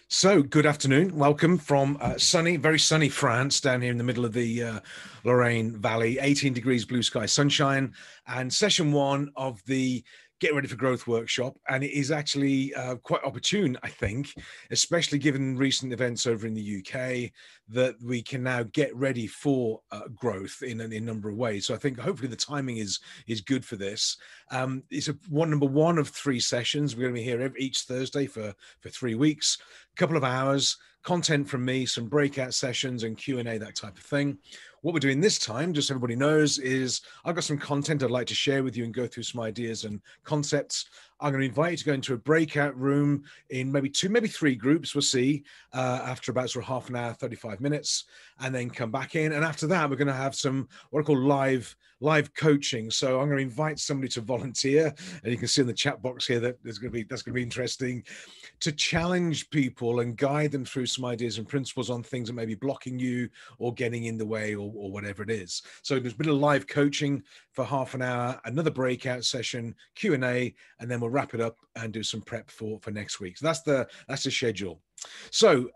So, good afternoon. Welcome from sunny, very sunny France down here in the middle of the Lorraine Valley. 18 degrees, blue sky, sunshine, and session one of the Get Ready for Growth workshop. And it is actually quite opportune, I think, especially given recent events over in the UK, that we can now get ready for growth in a number of ways. So, I think hopefully the timing is good for this. It's number one of three sessions. We're going to be here each Thursday for 3 weeks. Couple of hours, content from me, some breakout sessions and Q&A, that type of thing. What we're doing this time, just so everybody knows, is I've got some content I'd like to share with you and go through some ideas and concepts. I'm going to invite you to go into a breakout room in maybe two, maybe three groups. We'll see after about sort of half an hour, 35 minutes, and then come back in. And after that, we're going to have some what I call live coaching. So I'm going to invite somebody to volunteer, and you can see in the chat box here that that's going to be interesting, to challenge people and guide them through some ideas and principles on things that may be blocking you or getting in the way or whatever it is. So there's a bit of live coaching for half an hour, another breakout session, Q&A, and then we'll wrap it up and do some prep for next week. So that's the schedule. So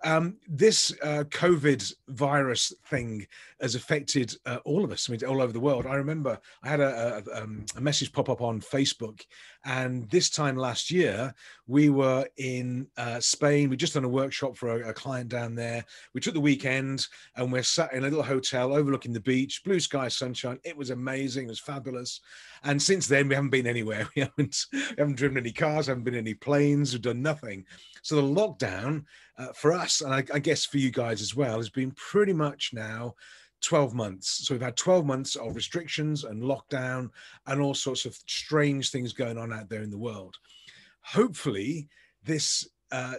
this COVID virus thing has affected all of us, I mean, all over the world. I remember I had a message pop up on Facebook, and this time last year, we were in Spain. We just done a workshop for a client down there. We took the weekend and we're sat in a little hotel overlooking the beach, blue sky, sunshine. It was amazing. It was fabulous. And since then, we haven't been anywhere. We haven't driven any cars, haven't been any planes, we've done nothing. So the lockdown for us, and I guess for you guys as well, has been pretty much now 12 months. So we've had 12 months of restrictions and lockdown and all sorts of strange things going on out there in the world. Hopefully, this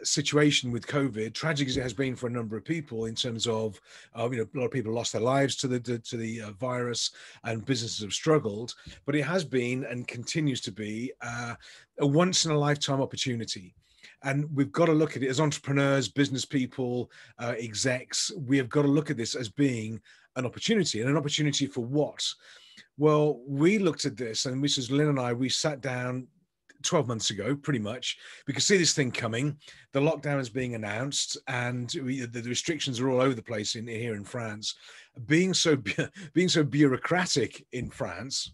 situation with COVID, tragic as it has been for a number of people in terms of, a lot of people lost their lives to the virus and businesses have struggled, but it has been and continues to be a once in a lifetime opportunity. And we've got to look at it as entrepreneurs, business people, execs. We have got to look at this as being an opportunity, and an opportunity for what? Well, we looked at this, and Mrs. Lynn and I, we sat down 12 months ago, pretty much. We could see this thing coming. The lockdown is being announced, and the restrictions are all over the place here in France. Being so bureaucratic in France,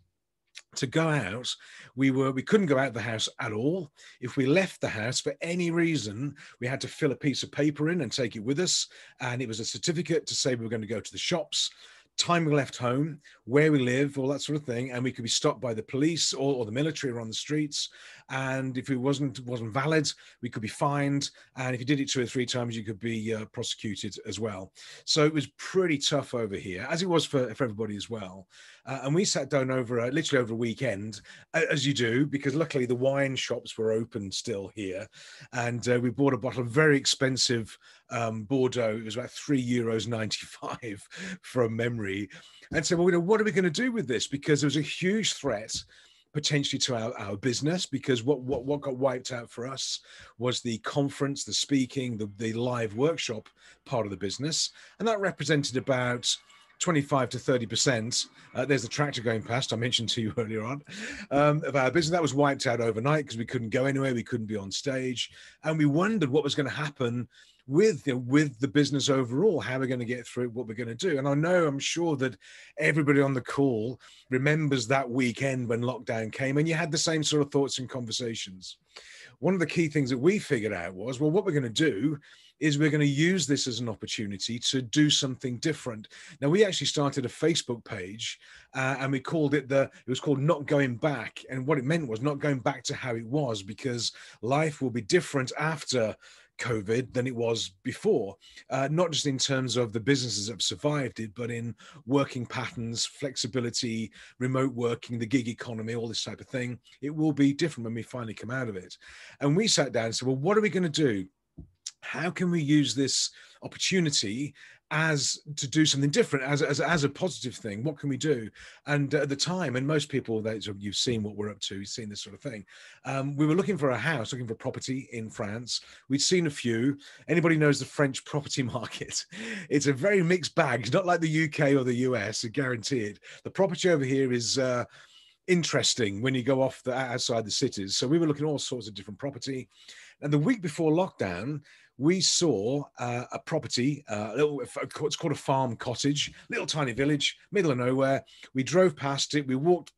to go out, we couldn't go out of the house at all. If we left the house for any reason, we had to fill a piece of paper in and take it with us, and it was a certificate to say we were going to go to the shops, time we left home, where we live, all that sort of thing, and we could be stopped by the police or the military or on the streets. And if it wasn't valid, we could be fined. And if you did it 2 or 3 times, you could be prosecuted as well. So it was pretty tough over here, as it was for everybody as well. And we sat down literally over a weekend, as you do, because luckily the wine shops were open still here. And we bought a bottle of very expensive Bordeaux. It was about €3.95 from memory. And so, well, what are we going to do with this? Because there was a huge threat potentially to our business, because what got wiped out for us was the conference, the speaking, the live workshop part of the business. And that represented about 25 to 30%. There's the tractor going past, I mentioned to you earlier on, of our business. That was wiped out overnight because we couldn't go anywhere, we couldn't be on stage. And we wondered what was going to happen with the business overall, how we're going to get through it, what we're going to do. And I'm sure that everybody on the call remembers that weekend when lockdown came, and you had the same sort of thoughts and conversations. One of the key things that we figured out was, well, what we're going to do is we're going to use this as an opportunity to do something different. Now, we actually started a Facebook page and we called it it was called Not Going Back. And what it meant was not going back to how it was, because life will be different after COVID than it was before, not just in terms of the businesses that have survived it, but in working patterns, flexibility, remote working, the gig economy, all this type of thing. It will be different when we finally come out of it. And we sat down and said, well, what are we going to do? How can we use this opportunity to do something different, as a positive thing? What can we do? And at the time, and most people that you've seen what we're up to, you've seen this sort of thing. We were looking for a house, looking for property in France. We'd seen a few. Anybody knows the French property market? It's a very mixed bag. It's not like the UK or the US, I guarantee it. The property over here is interesting when you go outside the cities. So we were looking at all sorts of different property. And the week before lockdown, we saw a property, it's called a farm cottage, little tiny village, middle of nowhere. We drove past it. We walked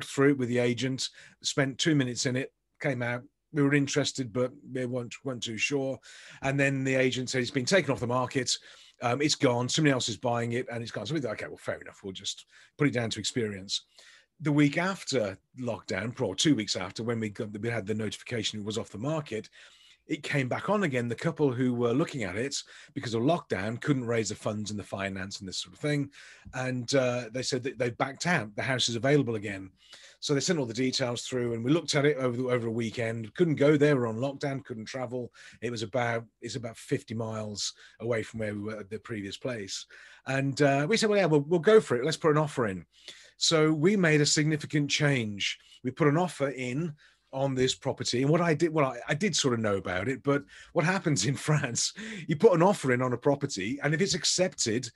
through it with the agent, spent 2 minutes in it, came out. We were interested, but we weren't too sure. And then the agent said it's been taken off the market. It's gone. Somebody else is buying it, and it's gone. So we thought, okay, well, fair enough. We'll just put it down to experience. The week after lockdown, or 2 weeks after, when we had the notification it was off the market, it came back on again. The couple who were looking at it because of lockdown couldn't raise the funds and the finance and this sort of thing. And they said that they backed out. The house is available again. So they sent all the details through, and we looked at it over a weekend. Couldn't go there. We were on lockdown, couldn't travel. It's about 50 miles away from where we were at the previous place. And we said, well, yeah, we'll go for it. Let's put an offer in. So we made a significant change. We put an offer in on this property. And what I did, well, I did sort of know about it, but what happens in France, you put an offer in on a property, and if it's accepted,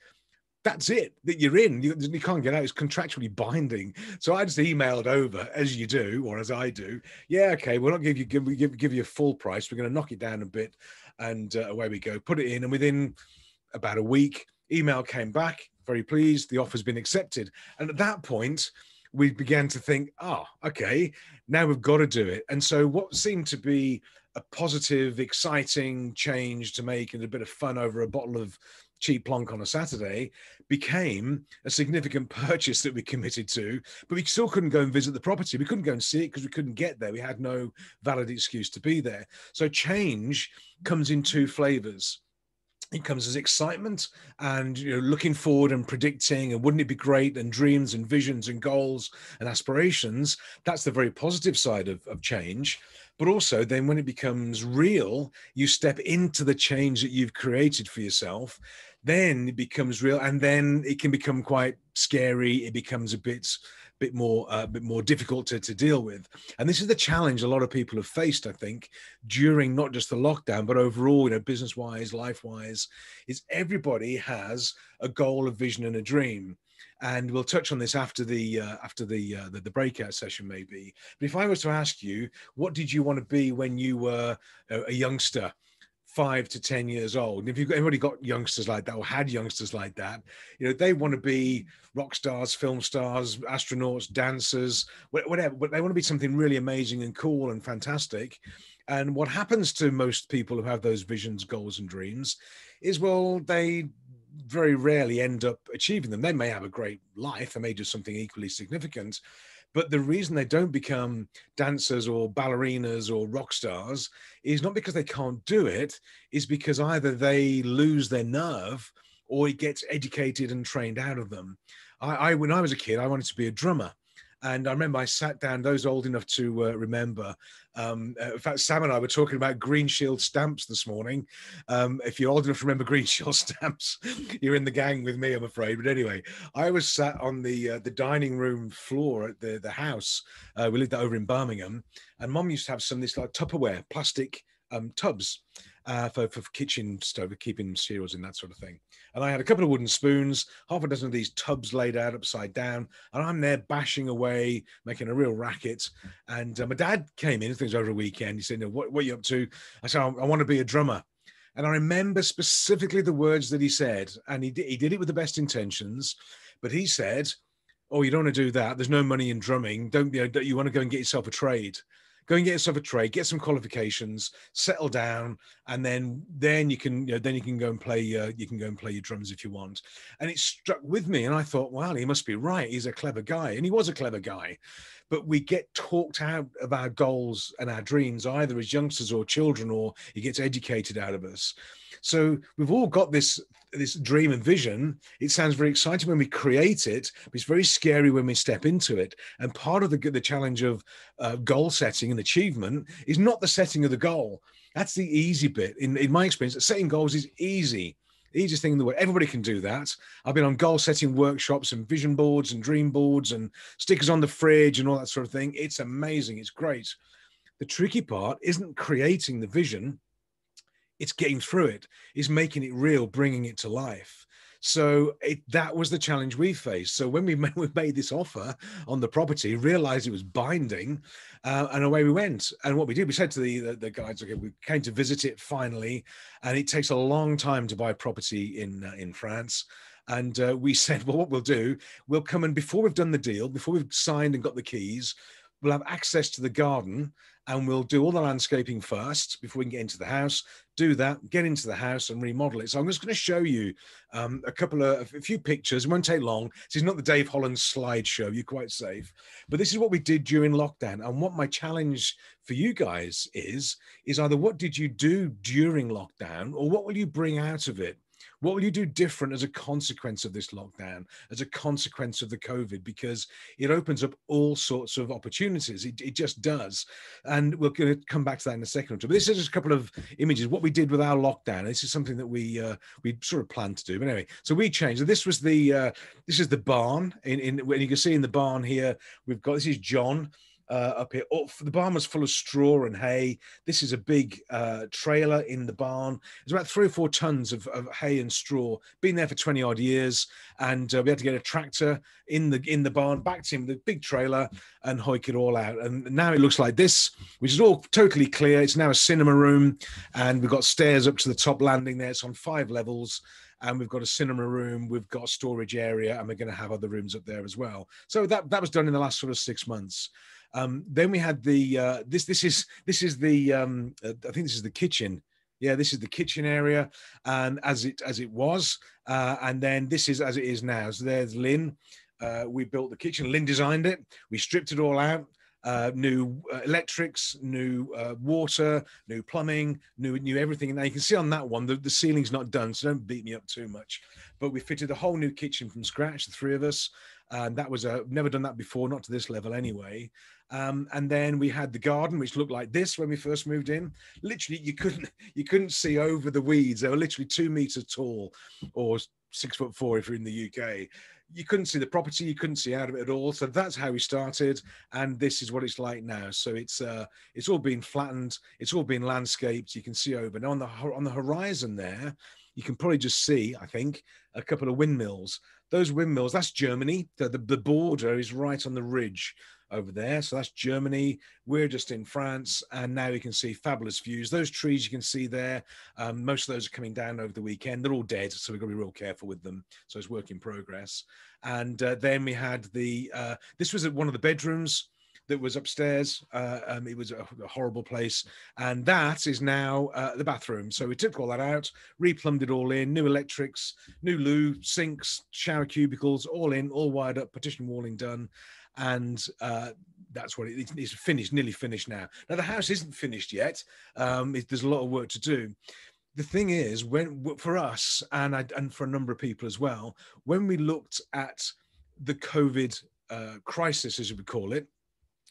that's it, that you're in. You can't get out. It's contractually binding. So I just emailed over, as you do, or as I do. Yeah, okay, we'll not give you a full price. We're going to knock it down a bit, and away we go. Put it in, and within about a week, email came back. Very pleased. The offer's been accepted. And at that point, we began to think, okay, now we've got to do it. And so what seemed to be a positive, exciting change to make and a bit of fun over a bottle of cheap plonk on a Saturday became a significant purchase that we committed to, but we still couldn't go and visit the property. We couldn't go and see it because we couldn't get there. We had no valid excuse to be there. So change comes in two flavors. It comes as excitement and looking forward and predicting, and wouldn't it be great, and dreams and visions and goals and aspirations. That's the very positive side of change. But also then when it becomes real, you step into the change that you've created for yourself. Then it becomes real, and then it can become quite scary. It becomes a bit more difficult to deal with. And this is the challenge a lot of people have faced, I think, during not just the lockdown, but overall, business-wise, life-wise, is everybody has a goal, a vision, and a dream. And we'll touch on this after the breakout session, maybe. But if I was to ask you, what did you want to be when you were a youngster, 5 to 10 years old? And if you've anybody got youngsters like that, or had youngsters like that, they want to be rock stars, film stars, astronauts, dancers, whatever, but they want to be something really amazing and cool and fantastic. And what happens to most people who have those visions, goals, and dreams is, well, they very rarely end up achieving them. They may have a great life, they may do something equally significant, but the reason they don't become dancers or ballerinas or rock stars is not because they can't do it, is because either they lose their nerve or it gets educated and trained out of them. When I was a kid, I wanted to be a drummer. And I remember I sat down, those old enough to remember. In fact, Sam and I were talking about Green Shield stamps this morning. If you're old enough to remember Green Shield stamps, you're in the gang with me, I'm afraid. But anyway, I was sat on the dining room floor at the house. We lived over in Birmingham, and Mum used to have some of this like Tupperware plastic tubs for kitchen stuff, keeping cereals in, that sort of thing. And I had a couple of wooden spoons, half a dozen of these tubs laid out upside down, and I'm there bashing away, making a real racket. And my dad came in, I think it was over a weekend. He said, what are you up to? I said, I want to be a drummer. And I remember specifically the words that he said, and he did it with the best intentions, but he said, oh, you don't want to do that. There's no money in drumming. Don't you want to go and get yourself a trade? Go and get yourself a trade, get some qualifications, settle down, and then you can go and play your drums if you want. And it struck with me, and I thought, well, he must be right. He's a clever guy, and he was a clever guy. But we get talked out of our goals and our dreams, either as youngsters or children, or it gets educated out of us. So we've all got this dream and vision. It sounds very exciting when we create it, but it's very scary when we step into it. And part of the challenge of goal setting and achievement is not the setting of the goal. That's the easy bit. In my experience, setting goals is easy. The easiest thing in the world. Everybody can do that. I've been on goal setting workshops and vision boards and dream boards and stickers on the fridge and all that sort of thing. It's amazing. It's great. The tricky part isn't creating the vision. It's getting through it. It's making it real, bringing it to life. So that was the challenge we faced. So when we made this offer on the property, realized it was binding, and away we went. And what we did, we said to the guys, okay, we came to visit it finally, and it takes a long time to buy property in France. And we said, well, what we'll do, we'll come and before we've done the deal, before we've signed and got the keys, we'll have access to the garden, and we'll do all the landscaping first before we can get into the house, do that, get into the house and remodel it. So I'm just going to show you a few pictures. It won't take long. This is not the Dave Holland slideshow. You're quite safe. But this is what we did during lockdown. And what my challenge for you guys is either what did you do during lockdown, or what will you bring out of it? What will you do different as a consequence of this lockdown, as a consequence of the COVID? Because it opens up all sorts of opportunities. It just does. And we're going to come back to that in a second or two. But this is just a couple of images. What we did with our lockdown. This is something that we sort of planned to do. But anyway, so we changed. So this is the barn. When you can see in the barn here, this is John. Up here. The barn was full of straw and hay. This is a big trailer in the barn. It's about 3 or 4 tons of hay and straw. Been there for 20 odd years, and we had to get a tractor in the barn, back to him with a big trailer, and hoik it all out. And now it looks like this, which is all totally clear. It's now a cinema room, and we've got stairs up to the top landing there. It's on 5 levels. And we've got a cinema room, we've got a storage area, and we're going to have other rooms up there as well. So that was done in the last sort of 6 months. Then we had the this is the I think this is the kitchen. Yeah, this is the kitchen area, and as it was, and then this is as it is now. So there's Lynn. We built the kitchen. Lynn designed it. We stripped it all out. New electrics, new water, new plumbing, new everything. And now you can see on that one, the ceiling's not done, so don't beat me up too much. But we fitted a whole new kitchen from scratch, the 3 of us. And that was never done that before, not to this level anyway. And then we had the garden, which looked like this when we first moved in. Literally, you couldn't see over the weeds. They were literally 2 meters tall, or 6'4" if you're in the UK. You couldn't see the property, you couldn't see out of it at all. So that's how we started, and this is what it's like now. So it's all been flattened, it's all been landscaped. You can see over now on the horizon there. You can probably just see, I think, a couple of windmills. Those windmills, that's Germany. The border is right on the ridge over there. So that's Germany. We're just in France, and now you can see fabulous views. Those trees you can see there, most of those are coming down over the weekend. They're all dead, so we've got to be real careful with them. So it's work in progress. And then we had this was one of the bedrooms that was upstairs. It was a horrible place. And that is now the bathroom. So we took all that out, replumbed it all in, new electrics, new loo, sinks, shower cubicles, all in, all wired up, partition walling done. And that's what it's finished, nearly finished now. Now, the house isn't finished yet. There's a lot of work to do. The thing is, for us and for a number of people as well, when we looked at the COVID crisis, as we call it,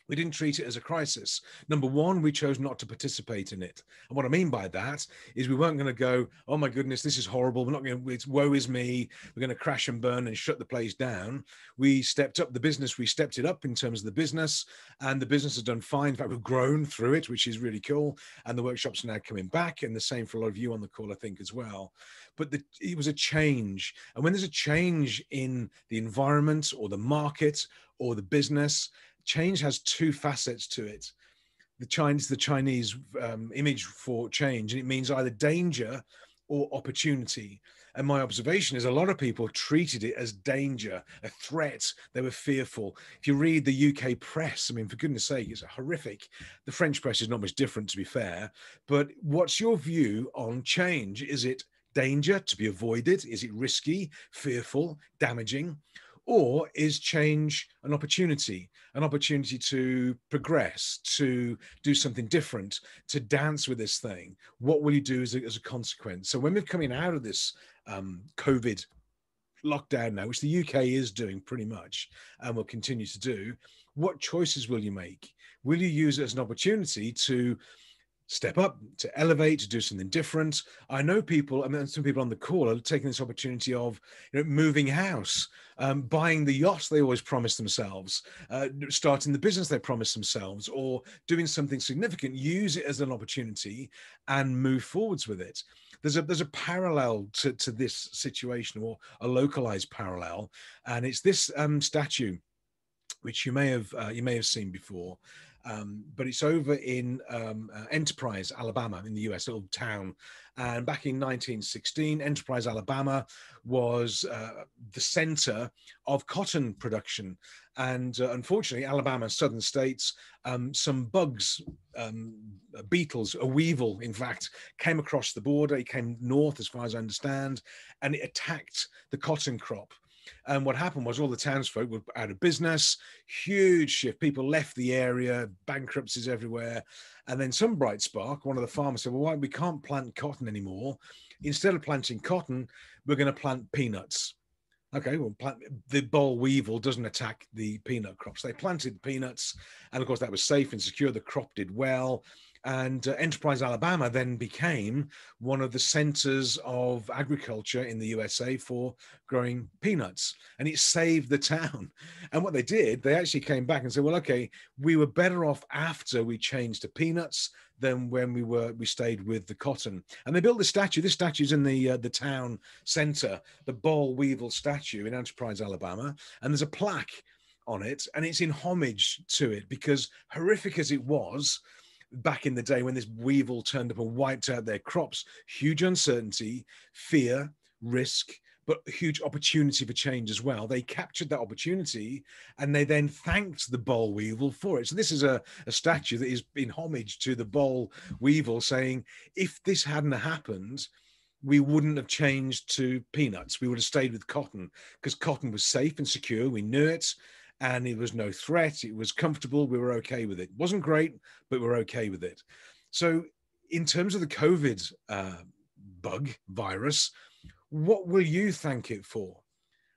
we didn't treat it as a crisis. Number one, we chose not to participate in it. And what I mean by that is we weren't going to go, oh my goodness, this is horrible. We're not going to, it's woe is me. We're going to crash and burn and shut the place down. We stepped up the business. We stepped it up in terms of the business, and the business has done fine. In fact, we've grown through it, which is really cool. And the workshops are now coming back, and the same for a lot of you on the call, I think, as well. But it was a change. And when there's a change in the environment or the market or the business, change has 2 facets to it. The Chinese image for change, and it means either danger or opportunity. And my observation is a lot of people treated it as danger, a threat. They were fearful. If you read the UK press, I mean, for goodness sake, it's horrific. The French press is not much different, to be fair. But what's your view on change? Is it danger to be avoided? Is it risky, fearful, damaging? Or is change an opportunity to progress, to do something different, to dance with this thing? What will you do as a consequence? So when we're coming out of this COVID lockdown now, which the UK is doing pretty much and will continue to do, what choices will you make? Will you use it as an opportunity to step up, to elevate, to do something different. I know people, I mean, some people on the call are taking this opportunity of, moving house, buying the yacht they always promised themselves, starting the business they promised themselves, or doing something significant. Use it as an opportunity and move forwards with it. There's a parallel to this situation, or a localized parallel, and it's this statue, which you may have seen before, but it's over in Enterprise, Alabama, in the U.S., a little town. And back in 1916, Enterprise, Alabama, was the center of cotton production. And unfortunately, Alabama, southern states, some bugs, beetles, a weevil, in fact, came across the border. It came north, as far as I understand, and it attacked the cotton crop. And what happened was all the townsfolk were out of business, huge shift. People left the area, bankruptcies everywhere. And then some bright spark, one of the farmers said, well, why we can't plant cotton anymore? Instead of planting cotton, we're going to plant peanuts. Okay, well, the boll weevil doesn't attack the peanut crops. They planted peanuts, and of course that was safe and secure. The crop did well. And Enterprise, Alabama then became one of the centers of agriculture in the USA for growing peanuts. And it saved the town. And what they did, they actually came back and said, well, okay, we were better off after we changed to peanuts than when we stayed with the cotton. And they built the statue. This statue's in the town center, the Boll Weevil statue in Enterprise, Alabama. And there's a plaque on it, and it's in homage to it, because horrific as it was back in the day when this weevil turned up and wiped out their crops, huge uncertainty, fear, risk, but huge opportunity for change as well. They captured that opportunity, and they then thanked the boll weevil for it. So this is a statue that is in homage to the boll weevil, saying, if this hadn't happened, we wouldn't have changed to peanuts. We would have stayed with cotton, because cotton was safe and secure. We knew it. And it was no threat. It was comfortable. We were okay with it. It wasn't great, but we're okay with it. So in terms of the COVID virus, what will you thank it for?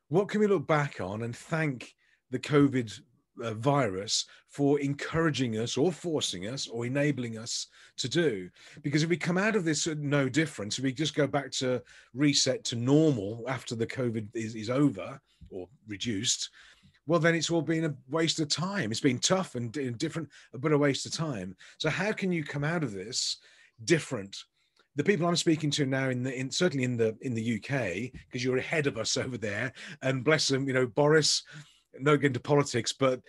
What can we look back on and thank the COVID virus for encouraging us, or forcing us, or enabling us to do? Because if we come out of this no different, if we just go back to reset to normal after the COVID is over or reduced, well, then it's all been a waste of time. It's been tough and different, but a waste of time. So how can you come out of this different? The people I'm speaking to now, certainly in the UK, because you're ahead of us over there, and bless them, Boris, no get into politics, but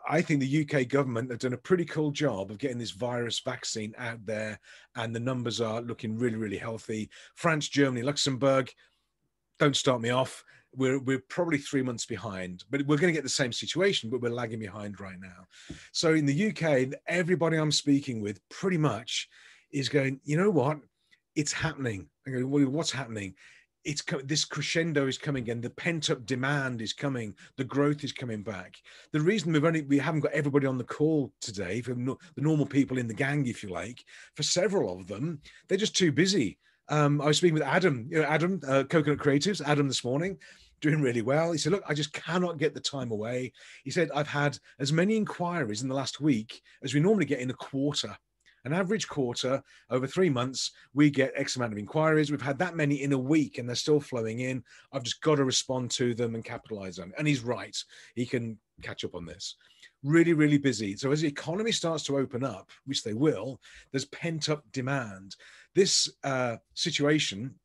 I think the UK government have done a pretty cool job of getting this virus vaccine out there, and the numbers are looking really, really healthy. France, Germany, Luxembourg, don't start me off. We're probably 3 months behind, but we're going to get the same situation, but we're lagging behind right now. So in the UK, everybody I'm speaking with pretty much is going, you know what? It's happening. I go, well, what's happening? This crescendo is coming again. The pent-up demand is coming. The growth is coming back. The reason we haven't got everybody on the call today, for the normal people in the gang, if you like, for several of them, they're just too busy. I was speaking with Adam, Coconut Creatives, Adam, this morning, doing really well. He said, look, I just cannot get the time away. He said, I've had as many inquiries in the last week as we normally get in a quarter. An average quarter over 3 months, we get X amount of inquiries. We've had that many in a week, and they're still flowing in. I've just got to respond to them and capitalize on it. And he's right. He can catch up on this. Really, really busy. So as the economy starts to open up, which they will, there's pent-up demand. This situation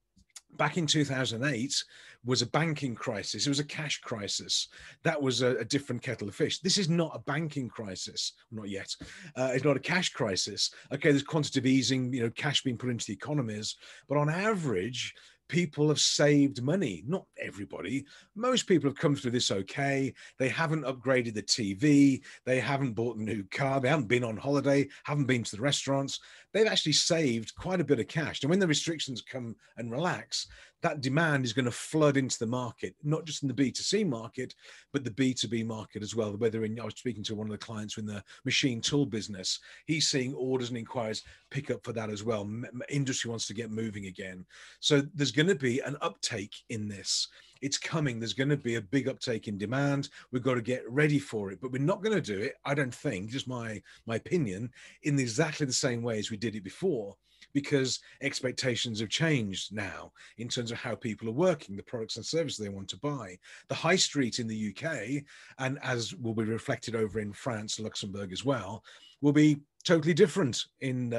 back in 2008 was a banking crisis. It was a cash crisis. That was a different kettle of fish. This is not a banking crisis, not yet. It's not a cash crisis. Okay, there's quantitative easing, cash being put into the economies, but on average, people have saved money. Not everybody. Most people have come through this okay. They haven't upgraded the TV. They haven't bought a new car. They haven't been on holiday, haven't been to the restaurants. They've actually saved quite a bit of cash. And when the restrictions come and relax, that demand is going to flood into the market, not just in the B2C market, but the B2B market as well. I was speaking to one of the clients in the machine tool business. He's seeing orders and inquiries pick up for that as well. Industry wants to get moving again. So there's going to be an uptake in this. it's coming. There's going to be a big uptake in demand. We've got to get ready for it, but we're not going to do it, I don't think, just my opinion, in exactly the same way as we did it before, because expectations have changed now in terms of how people are working, the products and services they want to buy. The high street in the UK, and as will be reflected over in France, Luxembourg as well, will be totally different in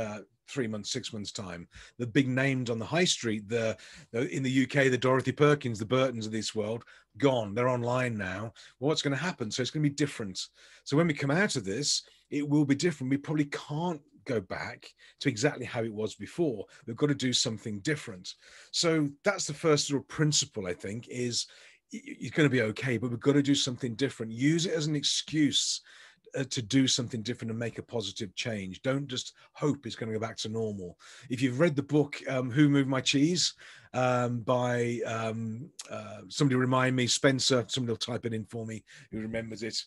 3 months, 6 months time. The big names on the high street, in the UK, the Dorothy Perkins, the Burtons of this world, gone. They're online now. Well, what's going to happen? So it's going to be different. So when we come out of this, it will be different. We probably can't go back to exactly how it was before. We've got to do something different. So that's the first sort of principle, I think, is it's going to be okay, but we've got to do something different. Use it as an excuse to do something different and make a positive change. Don't just hope it's going to go back to normal. If you've read the book Who Moved My Cheese by somebody remind me, Spencer, somebody will type it in for me who remembers it.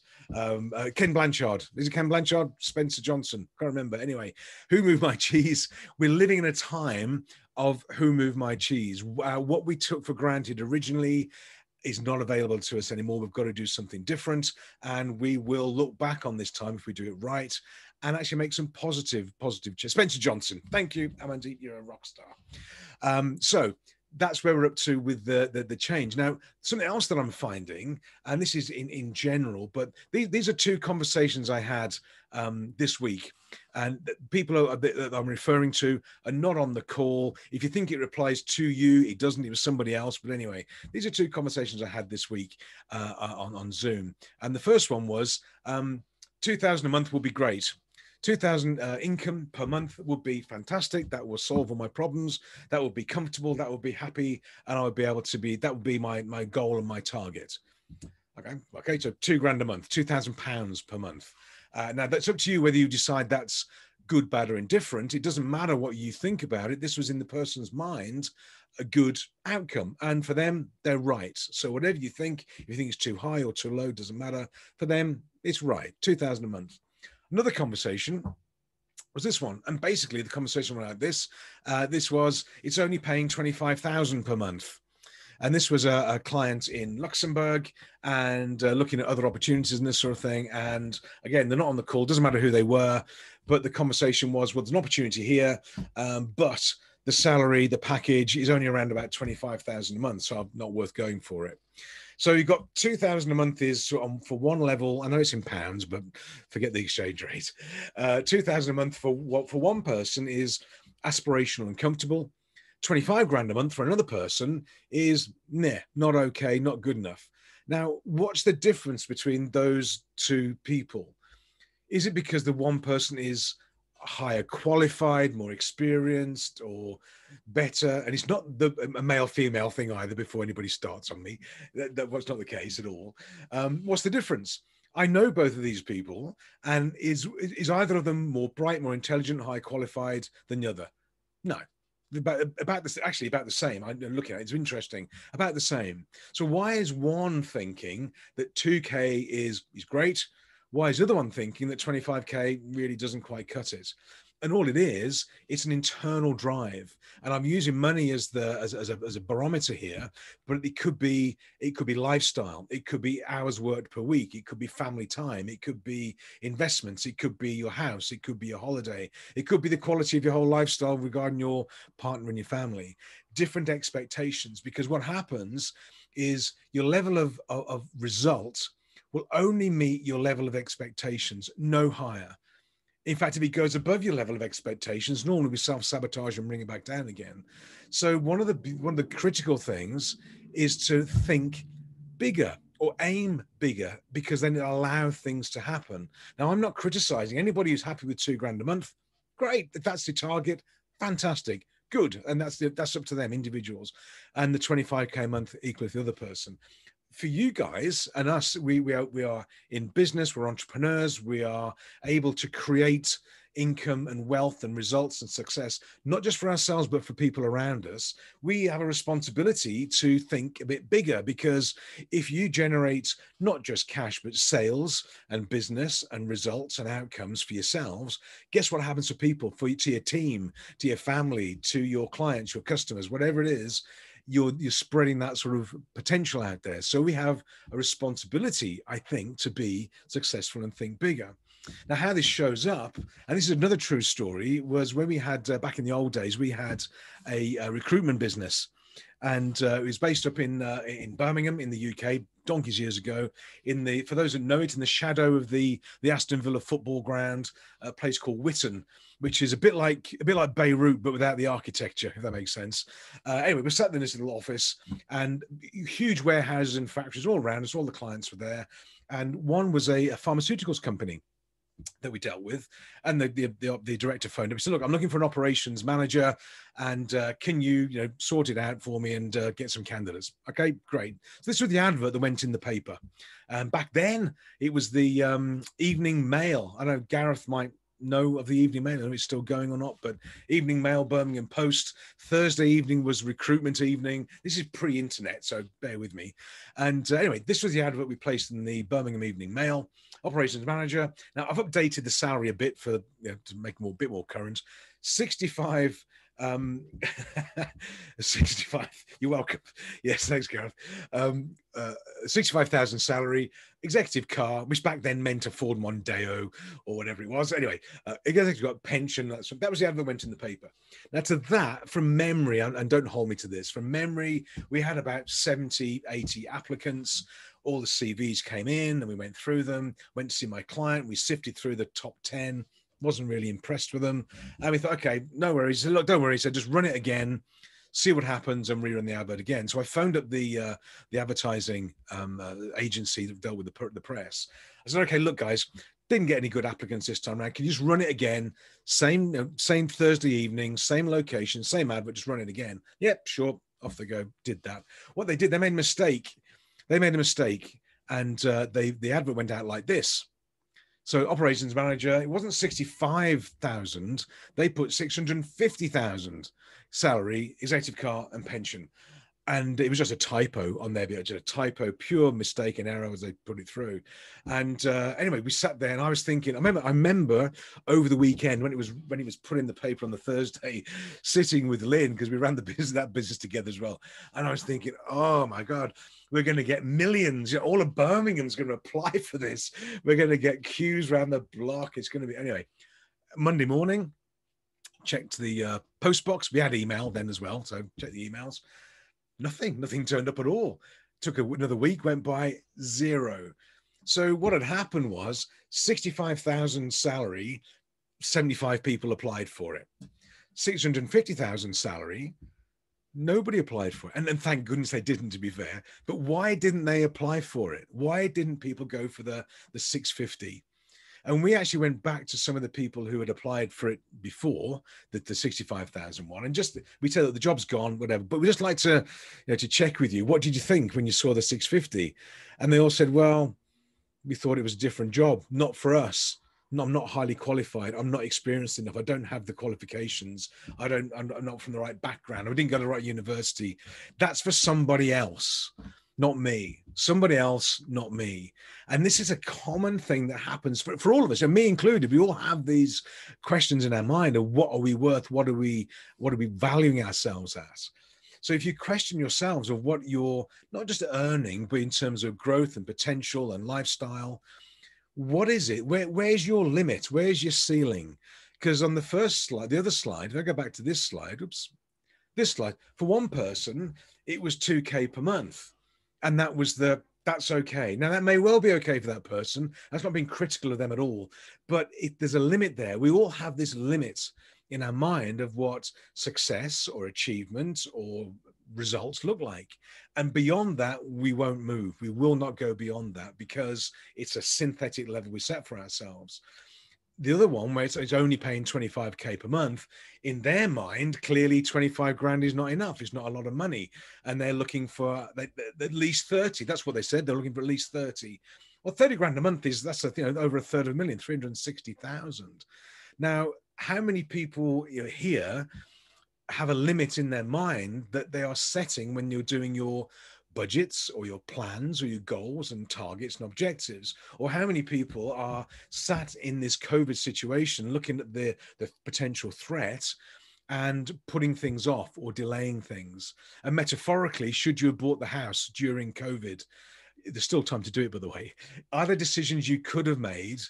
Ken Blanchard. Is it Ken Blanchard? Spencer Johnson. Can't remember. Anyway, Who Moved My Cheese? We're living in a time of Who Moved My Cheese? What we took for granted originally is not available to us anymore. We've got to do something different, and we will look back on this time if we do it right and actually make some positive Spencer Johnson. Thank you, Amandeep. You're a rock star. So that's where we're up to with the change. Now, something else that I'm finding, and this is in general, but these are two conversations I had this week, and people that I'm referring to are not on the call. If you think it replies to you, it doesn't. It was somebody else. But anyway, these are two conversations I had this week on Zoom. And the first one was 2,000 a month will be great. 2,000 income per month would be fantastic. That will solve all my problems. That would be comfortable. That would be happy. And I would be able to be, that would be my goal and my target. Okay. So £2,000 a month, £2,000 per month. Now that's up to you whether you decide that's good, bad, or indifferent. It doesn't matter what you think about it. This was in the person's mind a good outcome, and for them, they're right. So whatever you think, if you think it's too high or too low, doesn't matter. For them, it's right. 2,000 a month. Another conversation was this one, and basically the conversation went like this. This was, it's only paying 25,000 per month. And this was a client in Luxembourg, and looking at other opportunities and this sort of thing. And again, they're not on the call, doesn't matter who they were, but the conversation was, well, there's an opportunity here, but the salary, the package is only around about 25,000 a month, so not worth going for it. So you've got 2,000 a month is for one level. I know it's in pounds, but forget the exchange rate. 2,000 a month for one person is aspirational and comfortable. 25 grand a month for another person is not okay, not good enough. Now, what's the difference between those two people? Is it because the one person is higher qualified, more experienced, or better? And it's not a male-female thing either, before anybody starts on me. That was not the case at all. What's the difference? I know both of these people, and is either of them more bright, more intelligent, high qualified than the other? No. About this, actually about the same. I'm looking at it, it's interesting, about the same. So why is one thinking that 2K is great? Why is the other one thinking that 25K really doesn't quite cut it? And all it is, it's an internal drive. And I'm using money as a barometer here, but it could be lifestyle. It could be hours worked per week. It could be family time. It could be investments. It could be your house. It could be your holiday. It could be the quality of your whole lifestyle regarding your partner and your family. Different expectations, because what happens is your level of results will only meet your level of expectations, no higher. In fact, if it goes above your level of expectations, normally we self-sabotage and bring it back down again. So one of the critical things is to think bigger or aim bigger, because then it'll allow things to happen. Now, I'm not criticizing anybody who's happy with £2,000 a month. Great, if that's the target, fantastic, good, and that's up to them, individuals. And the 25K a month equals the other person. For you guys and us, we are in business, we're entrepreneurs, we are able to create income and wealth and results and success, not just for ourselves, but for people around us. We have a responsibility to think a bit bigger, because if you generate not just cash, but sales and business and results and outcomes for yourselves, guess what happens to people, to your team, to your family, to your clients, your customers, whatever it is. you're spreading that sort of potential out there. So we have a responsibility, I think, to be successful and think bigger. Now, how this shows up, and this is another true story, was when we had, back in the old days, we had a recruitment business. And it was based up in Birmingham, in the UK, donkeys years ago. For those that know it, in the shadow of the Aston Villa football ground, a place called Witton, which is a bit like Beirut, but without the architecture, if that makes sense. Anyway, we sat in this little office, and huge warehouses and factories all around us. All the clients were there, and one was a pharmaceuticals company that we dealt with, and the director phoned up. He said, "Look, I'm looking for an operations manager, and can you sort it out for me and get some candidates?" Okay, great. So this was the advert that went in the paper. Back then, it was the Evening Mail. I know Gareth might know of the Evening Mail. I don't know if it's still going or not, but Evening Mail, Birmingham Post. Thursday evening was recruitment evening. This is pre-internet, so bear with me. And anyway, this was the advert we placed in the Birmingham Evening Mail. Operations manager. Now I've updated the salary a bit for to make a bit more current. 65. 65. You're welcome. Yes, thanks, Gareth. 65,000 salary, executive car, which back then meant a Ford Mondeo or whatever it was. Anyway, executive got pension. That was the advert went in the paper. Now to that, from memory, and don't hold me to this, from memory, we had about 70, 80 applicants. All the CVs came in and we went through them, went to see my client. We sifted through the top 10, wasn't really impressed with them. And we thought, okay, no worries. Look, don't worry. So just run it again, see what happens, and rerun the advert again. So I phoned up the advertising agency that dealt with the press. I said, okay, look, guys, didn't get any good applicants this time around. Can you just run it again? Same Thursday evening, same location, same advert, just run it again. Yep, sure. Off they go. Did that. What they did, they made a mistake. And the advert went out like this. So operations manager, it wasn't 65,000. They put 650,000 salary, executive car, and pension. And it was just a typo on there, just a typo, pure mistake and error as they put it through. And anyway, we sat there, and I was thinking. I remember over the weekend when it was put in the paper on the Thursday, sitting with Lynn, because we ran that business together as well. And I was thinking, oh my God, we're going to get millions. All of Birmingham's going to apply for this. We're going to get queues around the block. It's going to be anyway. Monday morning, checked the post box. We had email then as well, so check the emails. Nothing turned up at all. Took another week, went by, zero. So what had happened was 65,000 salary, 75 people applied for it. 650,000 salary, nobody applied for it. And thank goodness they didn't, to be fair. But why didn't they apply for it? Why didn't people go for the 650? And we actually went back to some of the people who had applied for it before, the 65,000 one, and just we said that the job's gone, whatever. But we just like to check with you. What did you think when you saw the 650? And they all said, well, we thought it was a different job, not for us. No, I'm not highly qualified. I'm not experienced enough. I don't have the qualifications. I'm not from the right background. I didn't go to the right university. That's for somebody else, not me. Somebody else, not me. And this is a common thing that happens for all of us, and me included. We all have these questions in our mind of what are we worth? What are we valuing ourselves as? So if you question yourselves of what you're not just earning, but in terms of growth and potential and lifestyle, what is it? Where's your limit? Where's your ceiling? Because on the first slide, the other slide, if I go back to this slide, this slide, for one person, it was 2K per month. And that's okay. Now, that may well be okay for that person. That's not being critical of them at all. But there's a limit there. We all have this limit in our mind of what success or achievement or results look like. And beyond that, we won't move. We will not go beyond that because it's a synthetic level we set for ourselves. The other one, where it's only paying 25K per month, in their mind, clearly 25 grand is not enough. It's not a lot of money. And they're looking for at least 30. That's what they said. They're looking for at least 30. Well, 30 grand a month that's over $250,000, 360,000. Now, how many people here have a limit in their mind that they are setting when you're doing your budgets or your plans or your goals and targets and objectives? Or how many people are sat in this COVID situation looking at the potential threat and putting things off or delaying things. And metaphorically, should you have bought the house during COVID, there's still time to do it, by the way. Are there decisions you could have made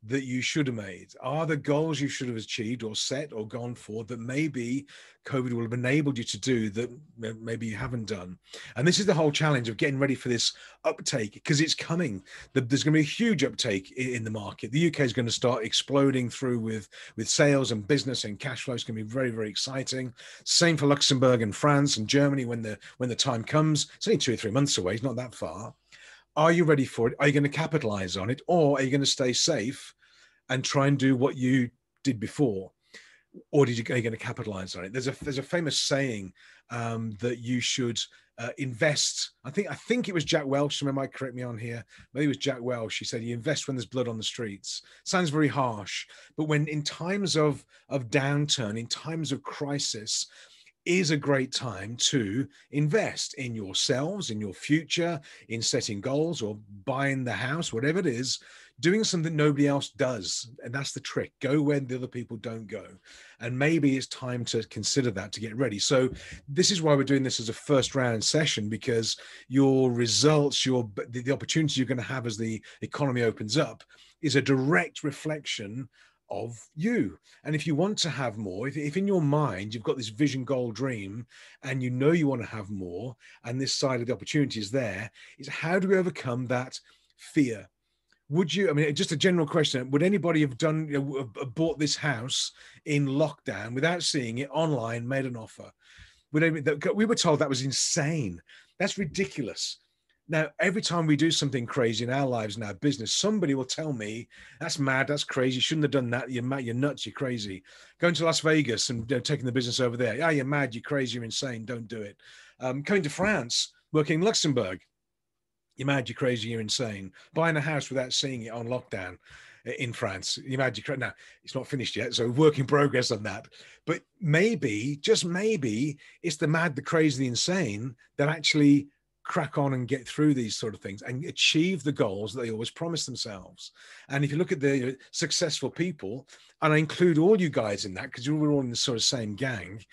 that you should have made? Are there goals you should have achieved or set or gone for that maybe COVID will have enabled you to do that maybe you haven't done? And this is the whole challenge of getting ready for this uptake, because it's coming. There's going to be a huge uptake in the market. The UK is going to start exploding through with sales and business, and cash flow is going to be very, very exciting. Same for Luxembourg and France and Germany when the time comes. It's only 2 or 3 months away. It's not that far. Are you ready for it? Are you going to capitalize on it? Or are you going to stay safe and try and do what you did before? Or are you going to capitalize on it? There's a famous saying that you should invest. I think it was Jack Welch. Someone might correct me on here. Maybe it was Jack Welch. He said, you invest when there's blood on the streets. Sounds very harsh. But when in times of downturn, in times of crisis, is a great time to invest in yourselves, in your future, in setting goals or buying the house, whatever it is, doing something nobody else does. And that's the trick. Go where the other people don't go. And maybe it's time to consider that to get ready. So this is why we're doing this as a first round session, because your results, the opportunities you're going to have as the economy opens up is a direct reflection of you. And if you want to have more, if in your mind you've got this vision, goal, dream, and you know you want to have more, and this side of the opportunity is there, is how do we overcome that fear? Would you, I mean, just a general question, would anybody have bought this house in lockdown without seeing it online, made an offer? We were told that was insane. That's ridiculous. Now, every time we do something crazy in our lives and our business, somebody will tell me, that's mad, that's crazy, you shouldn't have done that, you're mad, you're nuts, you're crazy. Going to Las Vegas and taking the business over there, you're mad, you're crazy, you're insane, don't do it. Coming to France, working in Luxembourg, you're mad, you're crazy, you're insane. Buying a house without seeing it on lockdown in France, you're mad, you're crazy. Now, it's not finished yet, so work in progress on that. But maybe, just maybe, it's the mad, the crazy, the insane that actually crack on and get through these sort of things and achieve the goals that they always promise themselves. And if you look at the successful people, and I include all you guys in that because we're all in the sort of same gang,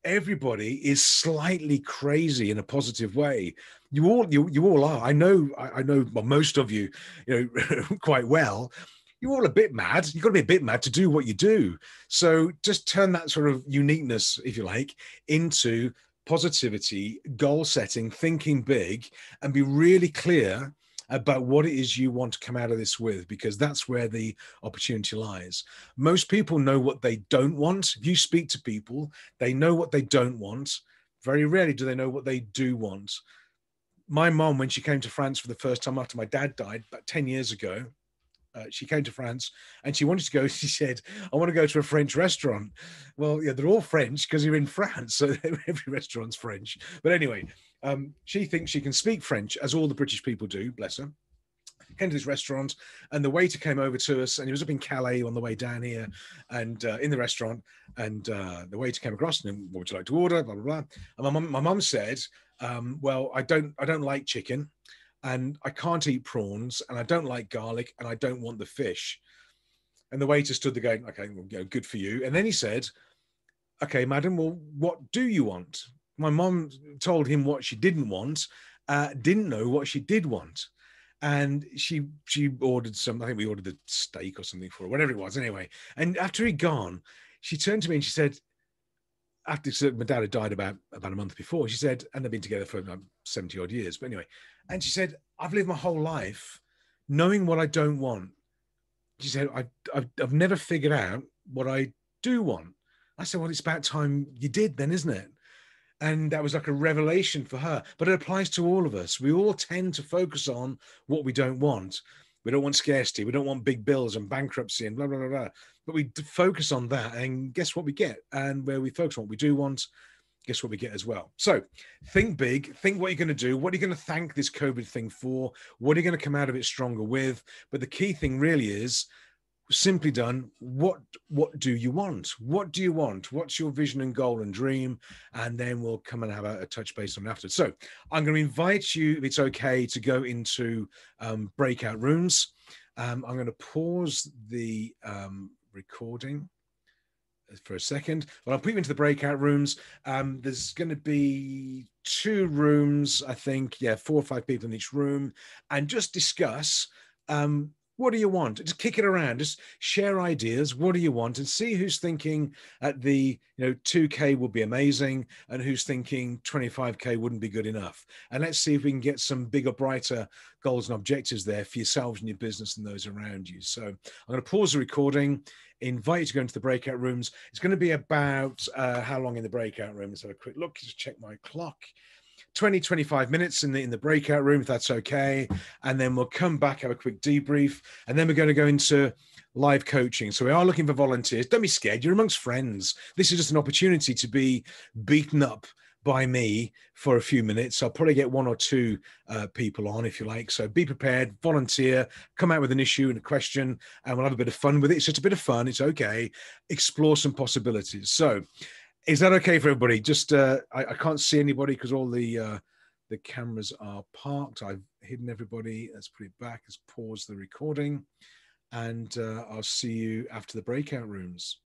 everybody is slightly crazy in a positive way. You all are. I know well, most of you, quite well. You're all a bit mad. You've got to be a bit mad to do what you do. So just turn that sort of uniqueness, if you like, into positivity, goal setting, thinking big, and be really clear about what it is you want to come out of this with, because that's where the opportunity lies. Most people know what they don't want. If you speak to people, they know what they don't want. Very rarely do they know what they do want. My mom, when she came to France for the first time after my dad died about 10 years ago, she came to France and she wanted to go. She said, I want to go to a French restaurant. Well, yeah, they're all French because you're in France. So every restaurant's French. But anyway, she thinks she can speak French, as all the British people do, bless her. Came to this restaurant and the waiter came over to us, and he was up in Calais on the way down here and in the restaurant. And the waiter came across and, what would you like to order? Blah, blah, blah. And my mum said, well, I don't like chicken, and I can't eat prawns, and I don't like garlic, and I don't want the fish. And the waiter stood there going, okay, well, good for you. And then he said, okay, madam, well, what do you want? My mom told him what she didn't want, didn't know what she did want. And she ordered I think we ordered a steak or something for her, whatever it was anyway. And after he'd gone, she turned to me and she said, after my dad had died about a month before, she said, and they've been together for 70 odd years, but anyway, and she said, I've lived my whole life knowing what I don't want. She said, I've never figured out what I do want. I said, well, it's about time you did then, isn't it? And that was like a revelation for her. But it applies to all of us. We all tend to focus on what we don't want. We don't want scarcity. We don't want big bills and bankruptcy and blah, blah, blah, blah. But we focus on that, and guess what we get? And where we focus on what we do want, guess what we get as well? So think big, think what you're going to do. What are you going to thank this COVID thing for? What are you going to come out of it stronger with? But the key thing really is, simply done, what do you want? What do you want? What's your vision and goal and dream? And then we'll come and have a touch base on it after. So I'm going to invite you, if it's okay, to go into breakout rooms. I'm going to pause the recording. for a second. Well, I'll put you into the breakout rooms. There's going to be 2 rooms, I think. Yeah, 4 or 5 people in each room, and just discuss. What do you want? Just kick it around. Just share ideas. What do you want? And see who's thinking at the 2K would be amazing, and who's thinking 25K wouldn't be good enough. And let's see if we can get some bigger, brighter goals and objectives there for yourselves and your business and those around you. So I'm going to pause the recording, invite you to go into the breakout rooms. It's going to be about how long in the breakout room? Let's have a quick look. Just check my clock. 20-25 minutes in the breakout room, if that's okay, and then we'll come back, have a quick debrief, and then we're going to go into live coaching. So we are looking for volunteers. Don't be scared, you're amongst friends. This is just an opportunity to be beaten up by me for a few minutes. I'll probably get 1 or 2 people on, if you like. So be prepared, volunteer, come out with an issue and a question, and we'll have a bit of fun with it. It's just a bit of fun. It's okay. Explore some possibilities. So is that okay for everybody? Just I can't see anybody because all the cameras are parked. I've hidden everybody. Let's put it back. Let's pause the recording, and I'll see you after the breakout rooms.